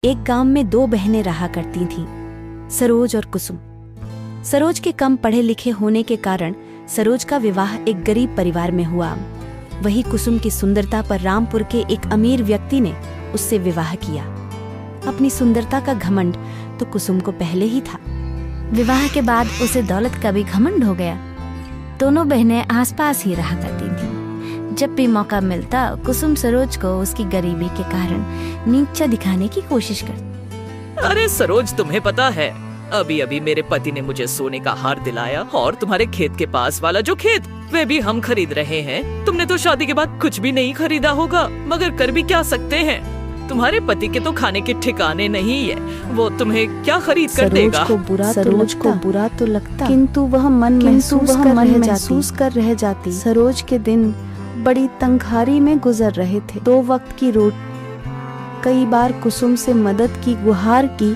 एक गांव में दो बहनें रहा करती थीं, सरोज और कुसुम। सरोज के कम पढ़े लिखे होने के कारण सरोज का विवाह एक गरीब परिवार में हुआ। वही कुसुम की सुंदरता पर रामपुर के एक अमीर व्यक्ति ने उससे विवाह किया। अपनी सुंदरता का घमंड तो कुसुम को पहले ही था। विवाह के बाद उसे दौलत का भी घमंड हो गया। दोनों बहनें आसपास ही रहा करती थीं। जब भी मौका मिलता कुसुम सरोज को उसकी गरीबी के कारण नीचा दिखाने की कोशिश करती। अरे सरोज, तुम्हें पता है अभी अभी मेरे पति ने मुझे सोने का हार दिलाया और तुम्हारे खेत के पास वाला जो खेत वे भी हम खरीद रहे हैं। तुमने तो शादी के बाद कुछ भी नहीं खरीदा होगा, मगर कर भी क्या सकते हैं। तुम्हारे पति के तो खाने के ठिकाने नहीं है, वो तुम्हें क्या खरीद कर देगा। सरोज को बुरा तो लगता, किंतु वह मन महसूस कर रह जाती। सरोज के दिन बड़ी तंगहारी में गुजर रहे थे। 2 वक्त की रोटी। कई बार कुसुम से मदद की गुहार की।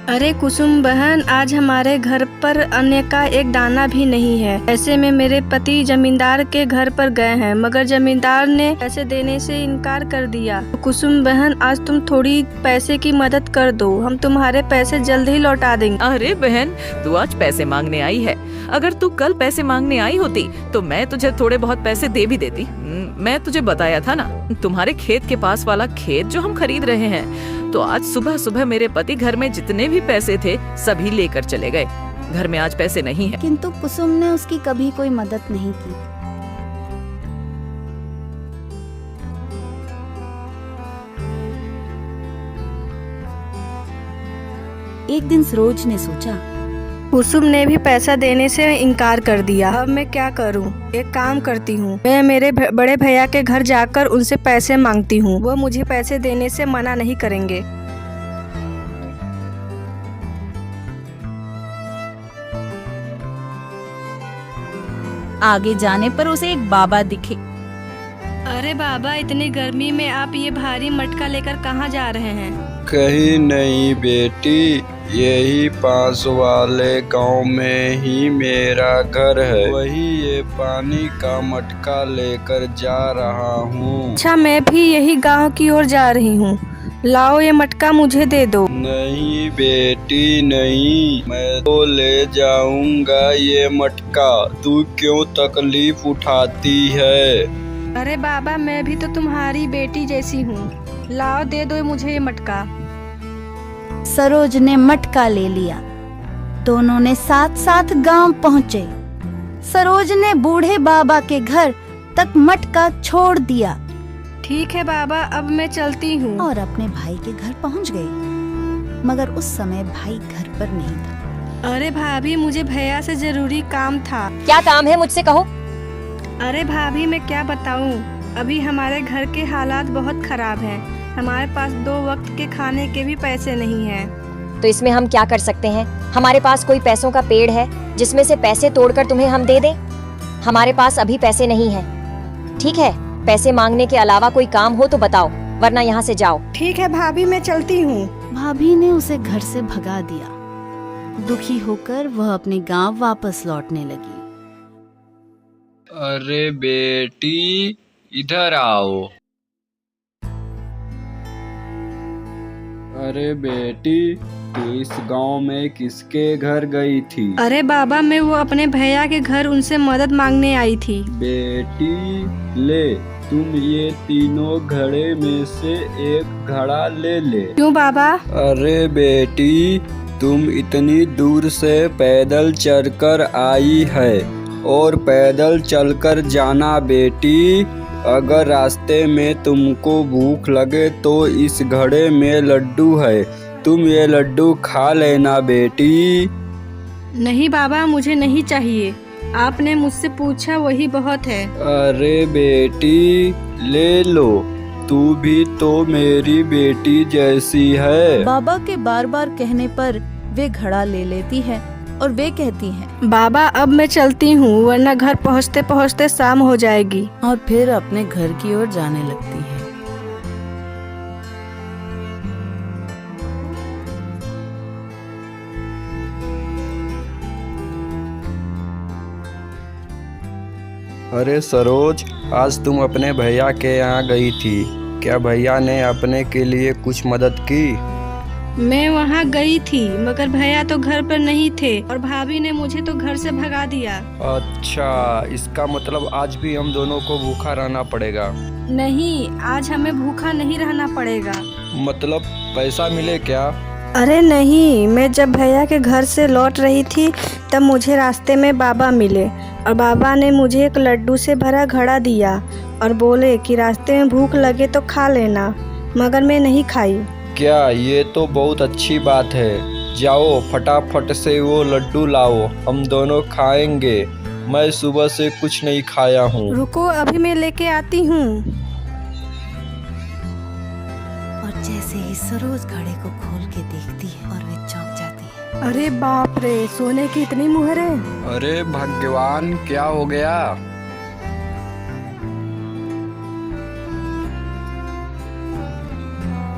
अरे कुसुम बहन, आज हमारे घर पर अन्न का एक दाना भी नहीं है। ऐसे में मेरे पति जमींदार के घर पर गए हैं, मगर जमींदार ने पैसे देने से इनकार कर दिया। तो कुसुम बहन, आज तुम थोड़ी पैसे की मदद कर दो, हम तुम्हारे पैसे जल्द ही लौटा देंगे। अरे बहन, तू आज पैसे मांगने आई है। अगर तू कल पैसे मांगने आई होती तो मैं तुझे थोड़े बहुत पैसे दे भी देती। मैं तुझे बताया था ना, तुम्हारे खेत के पास वाला खेत जो हम खरीद रहे हैं, तो आज सुबह सुबह मेरे पति घर में जितने भी पैसे थे सभी लेकर चले गए। घर में आज पैसे नहीं है। किंतु कुसुम ने उसकी कभी कोई मदद नहीं की। एक दिन सरोज ने सोचा, कुसुम ने भी पैसा देने से इनकार कर दिया। अब मैं क्या करूं? एक काम करती हूं, मैं मेरे बड़े भैया के घर जाकर उनसे पैसे मांगती हूं। वो मुझे पैसे देने से मना नहीं करेंगे। आगे जाने पर उसे एक बाबा दिखे। अरे बाबा, इतनी गर्मी में आप ये भारी मटका लेकर कहाँ जा रहे हैं? कहीं नहीं बेटी, यही पास वाले गांव में ही मेरा घर है। वही ये पानी का मटका लेकर जा रहा हूँ। अच्छा, मैं भी यही गांव की ओर जा रही हूँ। लाओ, ये मटका मुझे दे दो। नहीं बेटी नहीं, मैं तो ले जाऊंगा ये मटका। तू क्यों तकलीफ उठाती है? अरे बाबा, मैं भी तो तुम्हारी बेटी जैसी हूँ। लाओ, दे दो मुझे ये मटका। सरोज ने मटका ले लिया। दोनों ने साथ साथ गांव पहुँचे। सरोज ने बूढ़े बाबा के घर तक मटका छोड़ दिया। ठीक है बाबा, अब मैं चलती हूँ। और अपने भाई के घर पहुँच गई, मगर उस समय भाई घर पर नहीं था। अरे भाभी, मुझे भैया से जरूरी काम था। क्या काम है, मुझसे कहो। अरे भाभी, मैं क्या बताऊँ, अभी हमारे घर के हालात बहुत खराब हैं। हमारे पास 2 वक्त के खाने के भी पैसे नहीं हैं। तो इसमें हम क्या कर सकते हैं? हमारे पास कोई पैसों का पेड़ है जिसमें से पैसे तोड़कर तुम्हें हम दे दें? हमारे पास अभी पैसे नहीं हैं। ठीक है, पैसे मांगने के अलावा कोई काम हो तो बताओ, वरना यहाँ से जाओ। ठीक है भाभी, मैं चलती हूँ। भाभी ने उसे घर से भगा दिया। दुखी होकर वह अपने गांव वापस लौटने लगी। अरे बेटी, इधर आओ। अरे बेटी, तू इस गांव में किसके घर गई थी? अरे बाबा, मैं वो अपने भैया के घर उनसे मदद मांगने आई थी। बेटी ले, तुम ये तीनों घड़े में से एक घड़ा ले ले। क्यों बाबा? अरे बेटी, तुम इतनी दूर से पैदल चलकर आई है और पैदल चलकर जाना बेटी। अगर रास्ते में तुमको भूख लगे तो इस घड़े में लड्डू है, तुम ये लड्डू खा लेना बेटी। नहीं बाबा, मुझे नहीं चाहिए। आपने मुझसे पूछा वही बहुत है। अरे बेटी ले लो, तू भी तो मेरी बेटी जैसी है। बाबा के बार बार कहने पर वे घड़ा ले लेती है और वे कहती हैं, बाबा अब मैं चलती हूँ, वरना घर पहुँचते पहुँचते शाम हो जाएगी। और फिर अपने घर की ओर जाने लगती है। अरे सरोज, आज तुम अपने भैया के यहाँ गई थी, क्या भैया ने अपने के लिए कुछ मदद की? मैं वहाँ गई थी मगर भैया तो घर पर नहीं थे और भाभी ने मुझे तो घर से भगा दिया। अच्छा, इसका मतलब आज भी हम दोनों को भूखा रहना पड़ेगा। नहीं, आज हमें भूखा नहीं रहना पड़ेगा। मतलब पैसा मिले क्या? अरे नहीं, मैं जब भैया के घर से लौट रही थी तब मुझे रास्ते में बाबा मिले और बाबा ने मुझे एक लड्डू से भरा घड़ा दिया और बोले कि रास्ते में भूख लगे तो खा लेना, मगर मैं नहीं खाई। क्या, ये तो बहुत अच्छी बात है। जाओ फटाफट से वो लड्डू लाओ, हम दोनों खाएंगे। मैं सुबह से कुछ नहीं खाया हूँ। रुको, अभी मैं लेके आती हूँ। और जैसे ही सरोज घड़े को खोल के देखती है और वे चौंक जाती है। अरे बाप रे, सोने की इतनी मुहरें। अरे भगवान, क्या हो गया?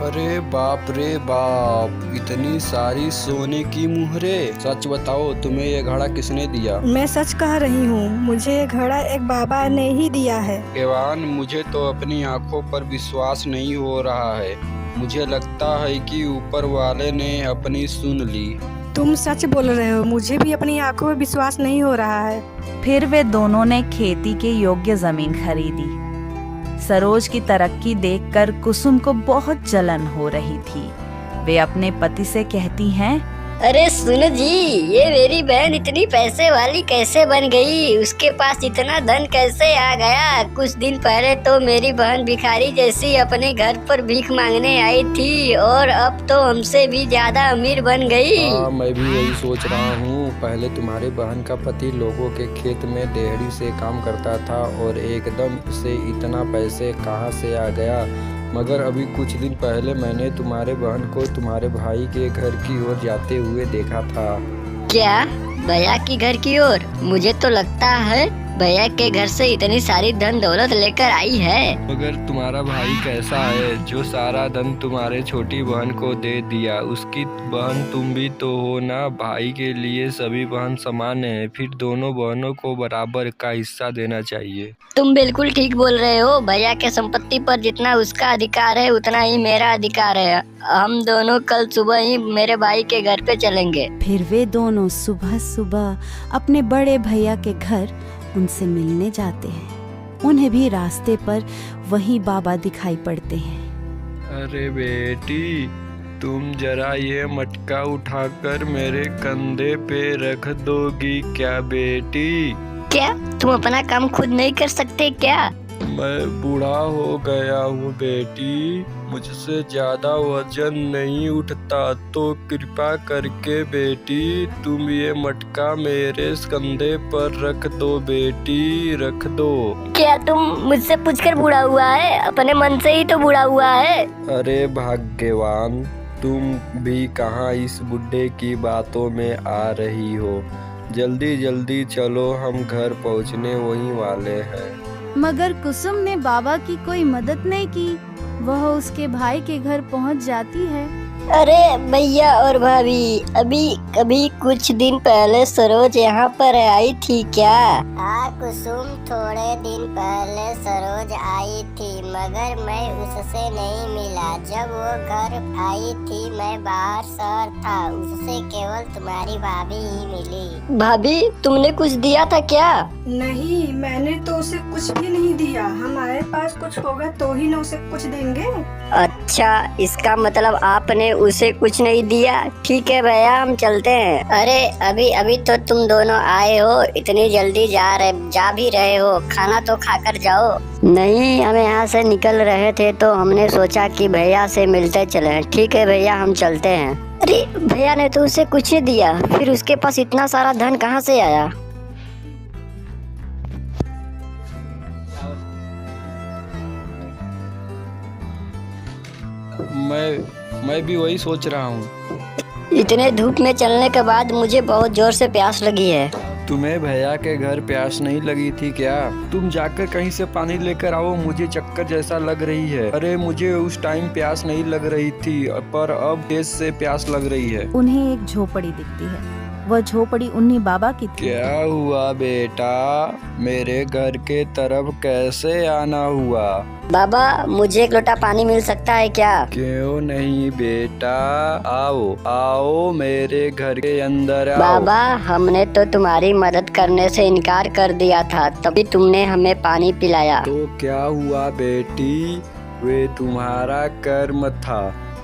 अरे बाप रे बाप, इतनी सारी सोने की मुहरें। सच बताओ, तुम्हें ये घड़ा किसने दिया? मैं सच कह रही हूँ, मुझे ये घड़ा एक बाबा ने ही दिया है। भगवान, मुझे तो अपनी आंखों पर विश्वास नहीं हो रहा है। मुझे लगता है कि ऊपर वाले ने अपनी सुन ली। तुम सच बोल रहे हो, मुझे भी अपनी आंखों में विश्वास नहीं हो रहा है। फिर वे दोनों ने खेती के योग्य जमीन खरीदी। सरोज की तरक्की देखकर कुसुम को बहुत जलन हो रही थी। वे अपने पति से कहती हैं, अरे सुनो जी, ये मेरी बहन इतनी पैसे वाली कैसे बन गई? उसके पास इतना धन कैसे आ गया? कुछ दिन पहले तो मेरी बहन भिखारी जैसी अपने घर पर भीख मांगने आई थी और अब तो हमसे भी ज्यादा अमीर बन गई। हाँ, मैं भी यही सोच रहा हूँ। पहले तुम्हारी बहन का पति लोगों के खेत में देहड़ी से काम करता था और एकदम से इतना पैसे कहाँ से आ गया। मगर अभी कुछ दिन पहले मैंने तुम्हारे बहन को तुम्हारे भाई के घर की ओर जाते हुए देखा था। क्या? भैया की घर की ओर? मुझे तो लगता है भैया के घर से इतनी सारी धन दौलत लेकर आई है। मगर तुम्हारा भाई कैसा है जो सारा धन तुम्हारे छोटी बहन को दे दिया? उसकी बहन तुम भी तो हो ना। भाई के लिए सभी बहन समान है, फिर दोनों बहनों को बराबर का हिस्सा देना चाहिए। तुम बिल्कुल ठीक बोल रहे हो। भैया के संपत्ति पर जितना उसका अधिकार है उतना ही मेरा अधिकार है। हम दोनों कल सुबह ही मेरे भाई के घर पे चलेंगे। फिर वे दोनों सुबह सुबह अपने बड़े भैया के घर उनसे मिलने जाते हैं। उन्हें भी रास्ते पर वही बाबा दिखाई पड़ते हैं। अरे बेटी, तुम जरा ये मटका उठाकर मेरे कंधे पे रख दोगी क्या बेटी? क्या तुम अपना काम खुद नहीं कर सकते क्या? मैं बूढ़ा हो गया हूँ बेटी, मुझसे ज्यादा वजन नहीं उठता, तो कृपा करके बेटी तुम ये मटका मेरे कंधे पर रख दो बेटी, रख दो। क्या तुम मुझसे पूछकर बूढ़ा हुआ है? अपने मन से ही तो बूढ़ा हुआ है। अरे भाग्यवान, तुम भी कहाँ इस बुड्ढे की बातों में आ रही हो। जल्दी जल्दी चलो, हम घर पहुँचने वही वाले हैं। मगर कुसुम ने बाबा की कोई मदद नहीं की। वह उसके भाई के घर पहुंच जाती है। अरे भैया और भाभी, अभी कुछ दिन पहले सरोज यहाँ पर आई थी क्या? हाँ कुसुम, थोड़े दिन पहले सरोज आई थी मगर मैं उससे नहीं मिला। जब वो घर आई थी मैं बाहर शहर था, उससे केवल तुम्हारी भाभी ही मिली। भाभी, तुमने कुछ दिया था क्या? नहीं, मैंने तो उसे कुछ भी नहीं दिया। हमारे पास कुछ होगा तो ही ना उसे कुछ देंगे। अच्छा, इसका मतलब आपने उसे कुछ नहीं दिया। ठीक है भैया, हम चलते हैं। अरे अभी तो तुम दोनों आए हो, इतनी जल्दी जा भी रहे हो, खाना तो खाकर जाओ। नहीं, हम यहाँ से निकल रहे थे तो हमने सोचा कि भैया से मिलते चले। ठीक है भैया, हम चलते हैं। अरे भैया ने तो उसे कुछ नहीं दिया, फिर उसके पास इतना सारा धन कहाँ से आया? मैं भी वही सोच रहा हूँ। इतने धूप में चलने के बाद मुझे बहुत जोर से प्यास लगी है। तुम्हें भैया के घर प्यास नहीं लगी थी क्या? तुम जाकर कहीं से पानी लेकर आओ, मुझे चक्कर जैसा लग रही है। अरे मुझे उस टाइम प्यास नहीं लग रही थी, पर अब तेज से प्यास लग रही है। उन्हें एक झोपड़ी दिखती है वह झोपड़ी उन्हीं बाबा की थी। क्या हुआ बेटा, मेरे घर के तरफ कैसे आना हुआ? बाबा मुझे एक लोटा पानी मिल सकता है क्या? क्यों नहीं बेटा, आओ आओ मेरे घर के अंदर आओ। बाबा हमने तो तुम्हारी मदद करने से इनकार कर दिया था, तभी तुमने हमें पानी पिलाया। तो क्या हुआ बेटी, वे तुम्हारा कर्म था,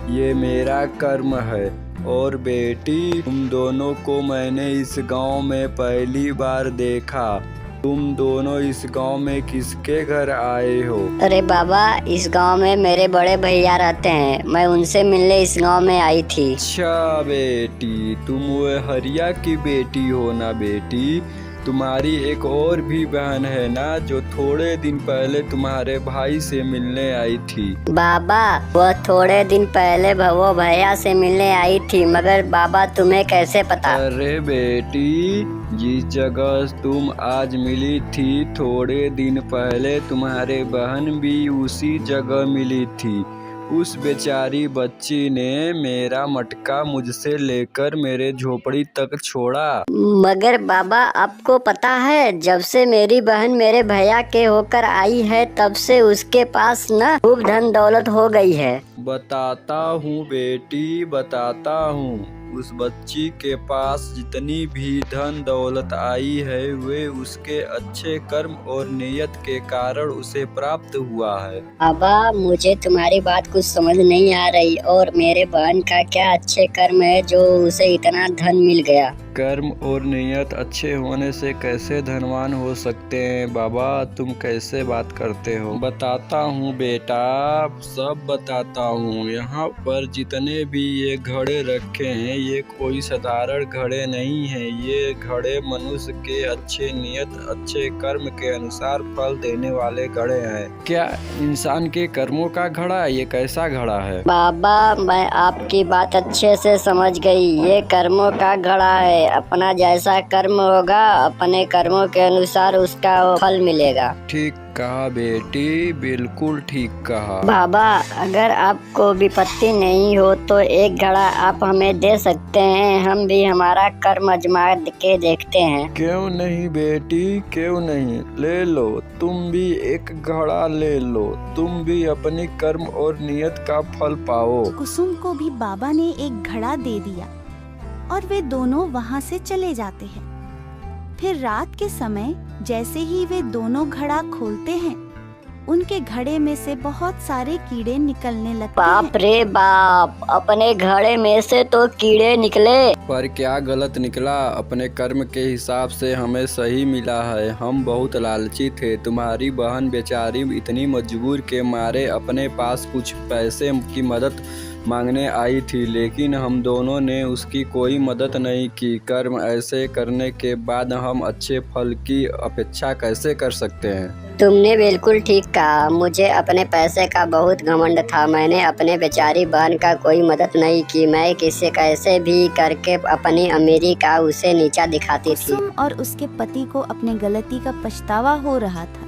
ये मेरा कर्म है। और बेटी तुम दोनों को मैंने इस गांव में पहली बार देखा। तुम दोनों इस गांव में किसके घर आए हो? अरे बाबा इस गांव में मेरे बड़े भैया रहते हैं, मैं उनसे मिलने इस गांव में आई थी। अच्छा बेटी, तुम वो हरिया की बेटी हो ना बेटी? तुम्हारी एक और भी बहन है ना, जो थोड़े दिन पहले तुम्हारे भाई से मिलने आई थी। बाबा वो थोड़े दिन पहले वो भैया से मिलने आई थी, मगर बाबा तुम्हें कैसे पता? अरे बेटी, जिस जगह तुम आज मिली थी, थोड़े दिन पहले तुम्हारे बहन भी उसी जगह मिली थी। उस बेचारी बच्ची ने मेरा मटका मुझसे लेकर मेरे झोपड़ी तक छोड़ा। मगर बाबा आपको पता है, जब से मेरी बहन मेरे भैया के होकर आई है, तब से उसके पास न खूब धन दौलत हो गई है। बताता हूँ बेटी, बताता हूँ। उस बच्ची के पास जितनी भी धन दौलत आई है, वे उसके अच्छे कर्म और नियत के कारण उसे प्राप्त हुआ है। बाबा मुझे तुम्हारी बात कुछ समझ नहीं आ रही, और मेरे बहन का क्या अच्छे कर्म है जो उसे इतना धन मिल गया? कर्म और नियत अच्छे होने से कैसे धनवान हो सकते हैं बाबा, तुम कैसे बात करते हो? बताता हूँ बेटा, सब बताता हूँ। यहाँ पर जितने भी ये घड़े रखे हैं, ये कोई साधारण घड़े नहीं हैं। ये घड़े मनुष्य के अच्छे नियत, अच्छे कर्म के अनुसार फल देने वाले घड़े हैं। क्या इंसान के कर्मों का घड़ा? ये कैसा घड़ा है? बाबा मैं आपकी बात अच्छे से समझ गई, ये कर्मों का घड़ा है। अपना जैसा कर्म होगा, अपने कर्मों के अनुसार उसका फल मिलेगा। ठीक कहा बेटी, बिल्कुल ठीक कहा। बाबा अगर आपको विपत्ति नहीं हो तो एक घड़ा आप हमें दे सकते हैं, हम भी हमारा कर्म आजमा के देखते हैं। क्यों नहीं बेटी, क्यों नहीं, ले लो, तुम भी एक घड़ा ले लो, तुम भी अपनी कर्म और नियत का फल पाओ। कुसुम को भी बाबा ने एक घड़ा दे दिया और वे दोनों वहाँ से चले जाते हैं। फिर रात के समय जैसे ही वे दोनों घड़ा खोलते हैं, उनके घड़े में से बहुत सारे कीड़े निकलने लगते हैं। बाप रे बाप, अपने घड़े में से तो कीड़े निकले। पर क्या गलत निकला, अपने कर्म के हिसाब से हमें सही मिला है। हम बहुत लालची थे। तुम्हारी बहन बेचारी इतनी मजबूर के मारे अपने पास कुछ पैसे की मदद मांगने आई थी, लेकिन हम दोनों ने उसकी कोई मदद नहीं की। कर्म ऐसे करने के बाद हम अच्छे फल की अपेक्षा कैसे कर सकते हैं? तुमने बिल्कुल ठीक कहा, मुझे अपने पैसे का बहुत घमंड था। मैंने अपने बेचारी बहन का कोई मदद नहीं की। मैं किसी कैसे भी करके अपनी अमीरी का उसे नीचा दिखाती थी। कुसुम और उसके पति को अपने गलती का पछतावा हो रहा था।